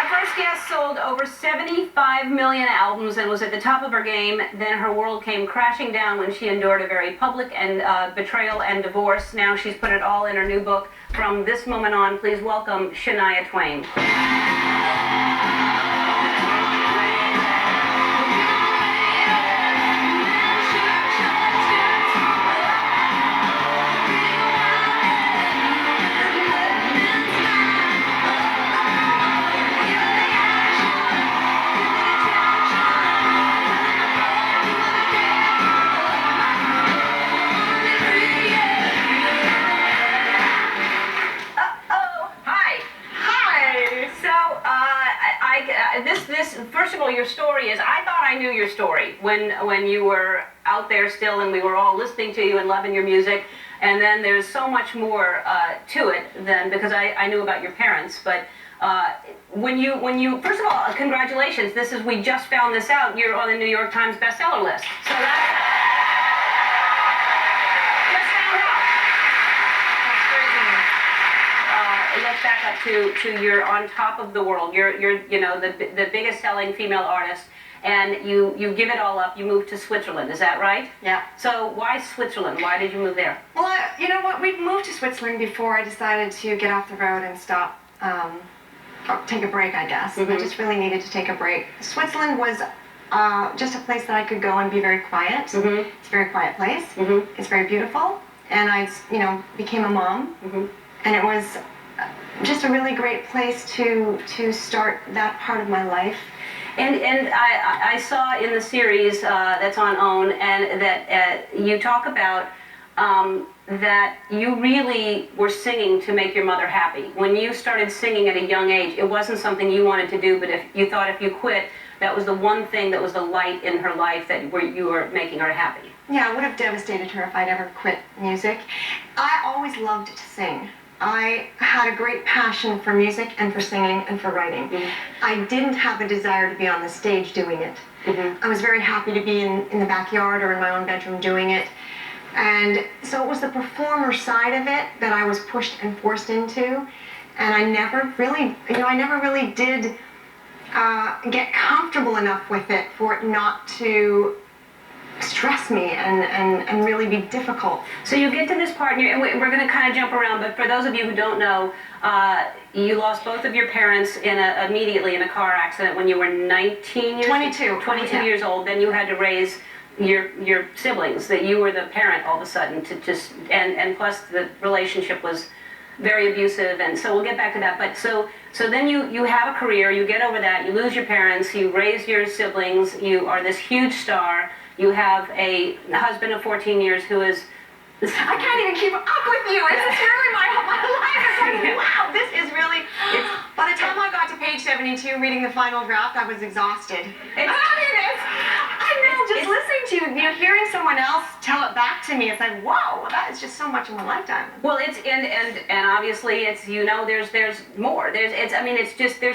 first guest sold over 75 million albums and was at the top of her game. Then her world came crashing down when she endured a very public and betrayal and divorce. Now she's put it all in her new book. From this moment on, please welcome Shania Twain. First of all, your story is, I thought I knew your story when you were out there still and we were all listening to you and loving your music, and then there's so much more to it than, because I knew about your parents, but when you, first of all, congratulations, we just found this out, you're on the New York Times bestseller list, so that's, just found out. Let's back up to you're on top of the world. You're you know the biggest selling female artist, and you give it all up. You moved to Switzerland. Is that right? Yeah. So why Switzerland? Why did you move there? Well, you know what? We'd moved to Switzerland before I decided to get off the road and stop, take a break, I guess. Mm-hmm. I just really needed to take a break. Switzerland was just a place that I could go and be very quiet. Mm-hmm. It's a very quiet place. Mm-hmm. It's very beautiful, and I, became a mom, Mm-hmm. and it was just a really great place to start that part of my life. And I saw in the series that's on OWN, and that you talk about that you really were singing to make your mother happy. When you started singing at a young age, it wasn't something you wanted to do, but if you thought if you quit, that was the one thing that was the light in her life where you were making her happy. Yeah, it would have devastated her if I'd ever quit music. I always loved to sing. I had a great passion for music and for singing and for writing. Mm-hmm. I didn't have a desire to be on the stage doing it. Mm-hmm. I was very happy to be in the backyard or in my own bedroom doing it. And so it was the performer side of it that I was pushed and forced into. And I never really, did get comfortable enough with it for it not to stress me and really be difficult. So you get to this part, and we're going to kind of jump around, but for those of you who don't know, you lost both of your parents immediately in a car accident when you were 19 years 22. 22 Yeah. years old. Then you had to raise your siblings, that you were the parent all of a sudden, and plus the relationship was very abusive, and so we'll get back to that. But so then you have a career, you get over that, you lose your parents, you raise your siblings, you are this huge star. You have a husband of 14 years who is... I can't even keep up with you. This is really my life. It's like, wow, this is really... By the time I got to page 72, reading the final draft, I was exhausted. I know, just listening to hearing someone else tell it back to me, it's like, whoa, that is just so much in my lifetime. Well, it's and obviously it's there's more. There's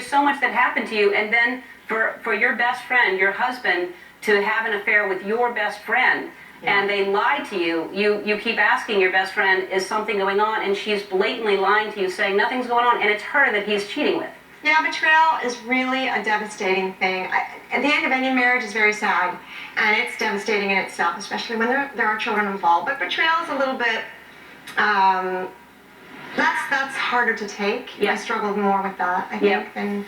so much that happened to you, and then for your best friend, your husband, to have an affair with your best friend, and they lie to you. You keep asking your best friend, is something going on? And she's blatantly lying to you, saying nothing's going on, and it's her that he's cheating with. Yeah, betrayal is really a devastating thing. At the end of any marriage is very sad, and it's devastating in itself, especially when there are children involved. But betrayal is a little bit, that's harder to take. Yeah. I struggled more with that, I think, than,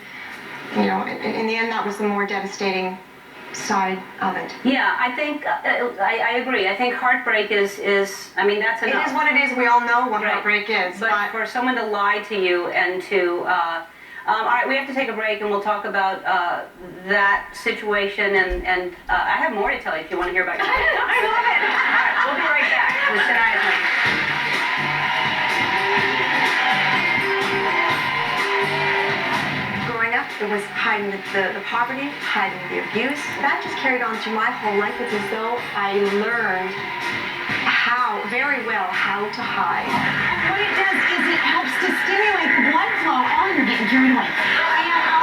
in the end that was the more devastating side of it. Yeah, I think, I agree. I think heartbreak is that's enough. It is what it is. We all know what heartbreak is. But for someone to lie to you and to, all right, we have to take a break and we'll talk about that situation and I have more to tell you if you want to hear about your I love it. All right, we'll be right back with Shania Twain. It was hiding the poverty, hiding the abuse. That just carried on through my whole life. It's as though I learned very well how to hide. And what it does is it helps to stimulate the blood flow. Oh, you're getting carried away. And